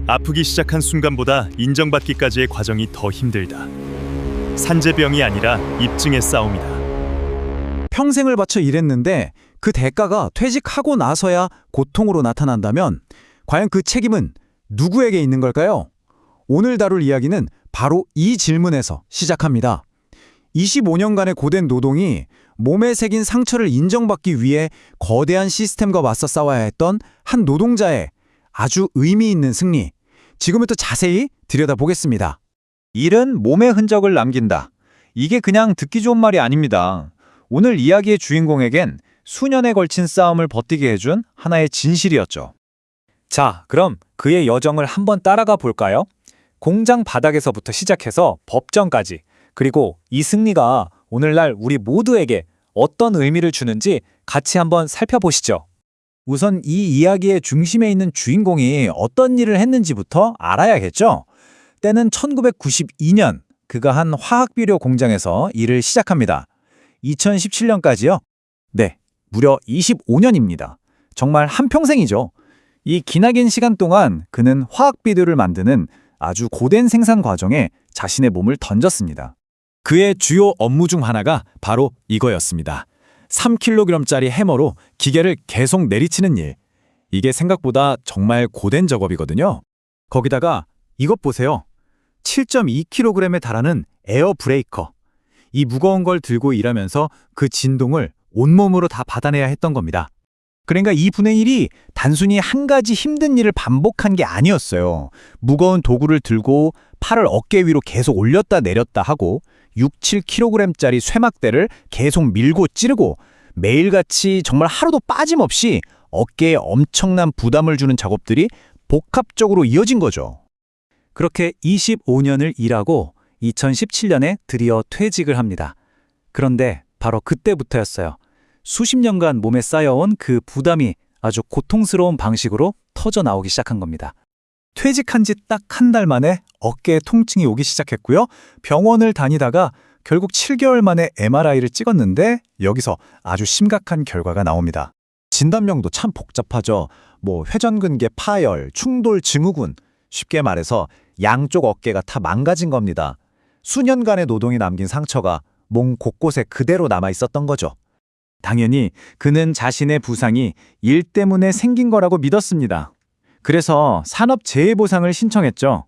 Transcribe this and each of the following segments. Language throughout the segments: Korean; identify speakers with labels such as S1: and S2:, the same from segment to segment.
S1: 아프기 시작한 순간보다 인정받기까지의 과정이 더 힘들다. 산재병이 아니라 입증의 싸움이다.
S2: 평생을 바쳐 일했는데 그 대가가 퇴직하고 나서야 고통으로 나타난다면 과연 그 책임은 누구에게 있는 걸까요? 오늘 다룰 이야기는 바로 이 질문에서 시작합니다. 25년간의 고된 노동이 몸에 새긴 상처를 인정받기 위해 거대한 시스템과 맞서 싸워야 했던 한 노동자의 아주 의미 있는 승리. 지금부터 자세히 들여다보겠습니다.
S3: 일은 몸의 흔적을 남긴다. 이게 그냥 듣기 좋은 말이 아닙니다. 오늘 이야기의 주인공에겐 수년에 걸친 싸움을 버티게 해준 하나의 진실이었죠. 자, 그럼 그의 여정을 한번 따라가 볼까요? 공장 바닥에서부터 시작해서 법정까지, 그리고 이 승리가 오늘날 우리 모두에게 어떤 의미를 주는지 같이 한번 살펴보시죠. 우선 이 이야기의 중심에 있는 주인공이 어떤 일을 했는지부터 알아야겠죠? 때는 1992년, 그가 한 화학비료 공장에서 일을 시작합니다. 2017년까지요? 네, 무려 25년입니다. 정말 한평생이죠. 이 기나긴 시간 동안 그는 화학비료를 만드는 아주 고된 생산 과정에 자신의 몸을 던졌습니다.
S2: 그의 주요 업무 중 하나가 바로 이거였습니다. 3kg짜리 해머로 기계를 계속 내리치는 일. 이게 생각보다 정말 고된 작업이거든요. 거기다가 이것 보세요. 7.2kg에 달하는 에어 브레이커. 이 무거운 걸 들고 일하면서 그 진동을 온몸으로 다 받아내야 했던 겁니다. 그러니까 2분의 1이 단순히 한 가지 힘든 일을 반복한 게 아니었어요. 무거운 도구를 들고 팔을 어깨 위로 계속 올렸다 내렸다 하고 6, 7kg짜리 쇠막대를 계속 밀고 찌르고 매일같이 정말 하루도 빠짐없이 어깨에 엄청난 부담을 주는 작업들이 복합적으로 이어진 거죠. 그렇게 25년을 일하고 2017년에 드디어 퇴직을 합니다. 그런데 바로 그때부터였어요. 수십 년간 몸에 쌓여온 그 부담이 아주 고통스러운 방식으로 터져나오기 시작한 겁니다. 퇴직한 지 딱 한 달 만에 어깨에 통증이 오기 시작했고요. 병원을 다니다가 결국 7개월 만에 MRI를 찍었는데 여기서 아주 심각한 결과가 나옵니다. 진단명도 참 복잡하죠. 회전근개 파열, 충돌 증후군. 쉽게 말해서 양쪽 어깨가 다 망가진 겁니다. 수년간의 노동이 남긴 상처가 몸 곳곳에 그대로 남아 있었던 거죠. 당연히 그는 자신의 부상이 일 때문에 생긴 거라고 믿었습니다. 그래서 산업재해보상을 신청했죠.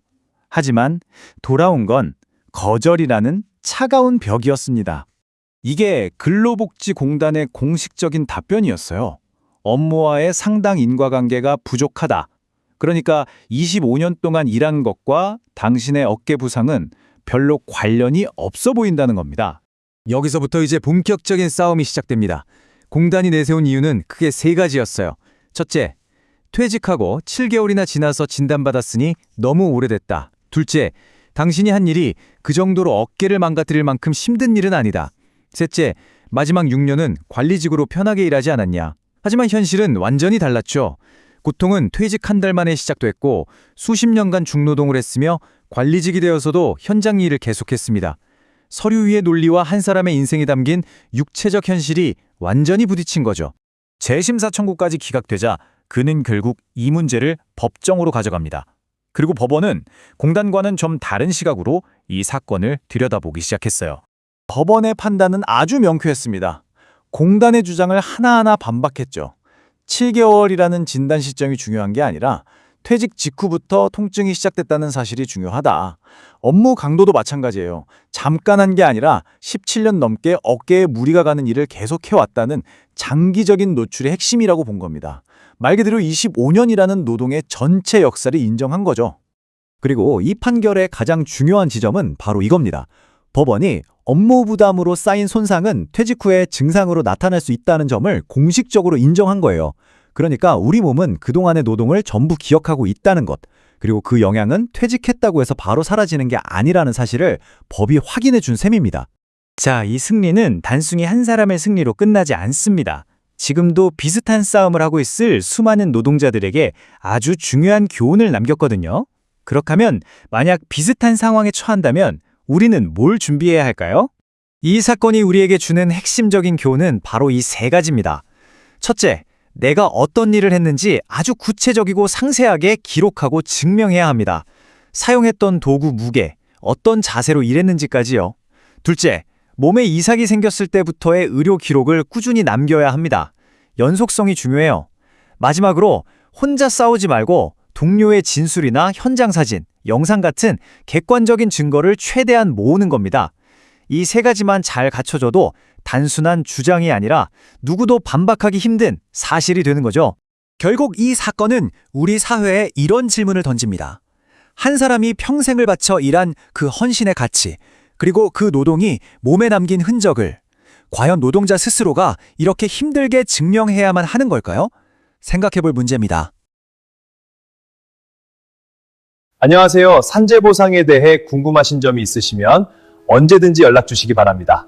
S2: 하지만 돌아온 건 거절이라는 차가운 벽이었습니다. 이게 근로복지공단의 공식적인 답변이었어요. 업무와의 상당 인과관계가 부족하다. 그러니까 25년 동안 일한 것과 당신의 어깨 부상은 별로 관련이 없어 보인다는 겁니다. 여기서부터 이제 본격적인 싸움이 시작됩니다. 공단이 내세운 이유는 크게 세 가지였어요. 첫째, 퇴직하고 7개월이나 지나서 진단받았으니 너무 오래됐다. 둘째, 당신이 한 일이 그 정도로 어깨를 망가뜨릴 만큼 힘든 일은 아니다. 셋째, 마지막 6년은 관리직으로 편하게 일하지 않았냐. 하지만 현실은 완전히 달랐죠. 고통은 퇴직 한 달 만에 시작됐고 수십 년간 중노동을 했으며 관리직이 되어서도 현장 일을 계속했습니다. 서류 위의 논리와 한 사람의 인생이 담긴 육체적 현실이 완전히 부딪힌 거죠. 재심사 청구까지 기각되자 그는 결국 이 문제를 법정으로 가져갑니다. 그리고 법원은 공단과는 좀 다른 시각으로 이 사건을 들여다보기 시작했어요. 법원의 판단은 아주 명쾌했습니다. 공단의 주장을 하나하나 반박했죠. 7개월이라는 진단 시점이 중요한 게 아니라 퇴직 직후부터 통증이 시작됐다는 사실이 중요하다. 업무 강도도 마찬가지예요. 잠깐 한 게 아니라 17년 넘게 어깨에 무리가 가는 일을 계속해왔다는 장기적인 노출의 핵심이라고 본 겁니다. 말 그대로 25년이라는 노동의 전체 역사를 인정한 거죠. 그리고 이 판결의 가장 중요한 지점은 바로 이겁니다. 법원이 업무 부담으로 쌓인 손상은 퇴직 후에 증상으로 나타날 수 있다는 점을 공식적으로 인정한 거예요. 그러니까 우리 몸은 그동안의 노동을 전부 기억하고 있다는 것, 그리고 그 영향은 퇴직했다고 해서 바로 사라지는 게 아니라는 사실을 법이 확인해 준 셈입니다. 자, 이 승리는 단순히 한 사람의 승리로 끝나지 않습니다. 지금도 비슷한 싸움을 하고 있을 수많은 노동자들에게 아주 중요한 교훈을 남겼거든요. 그렇다면 만약 비슷한 상황에 처한다면 우리는 뭘 준비해야 할까요? 이 사건이 우리에게 주는 핵심적인 교훈은 바로 이 세 가지입니다. 첫째,
S3: 내가 어떤 일을 했는지 아주 구체적이고 상세하게 기록하고 증명해야 합니다. 사용했던 도구 무게, 어떤 자세로 일했는지까지요. 둘째, 몸에 이상이 생겼을 때부터의 의료 기록을 꾸준히 남겨야 합니다. 연속성이 중요해요. 마지막으로 혼자 싸우지 말고 동료의 진술이나 현장 사진, 영상 같은 객관적인 증거를 최대한 모으는 겁니다. 이 세 가지만 잘 갖춰져도 단순한 주장이 아니라 누구도 반박하기 힘든 사실이 되는 거죠.
S4: 결국 이 사건은 우리 사회에 이런 질문을 던집니다. 한 사람이 평생을 바쳐 일한 그 헌신의 가치, 그리고 그 노동이 몸에 남긴 흔적을 과연 노동자 스스로가 이렇게 힘들게 증명해야만 하는 걸까요? 생각해 볼 문제입니다.
S5: 안녕하세요. 산재 보상에 대해 궁금하신 점이 있으시면 언제든지 연락 주시기 바랍니다.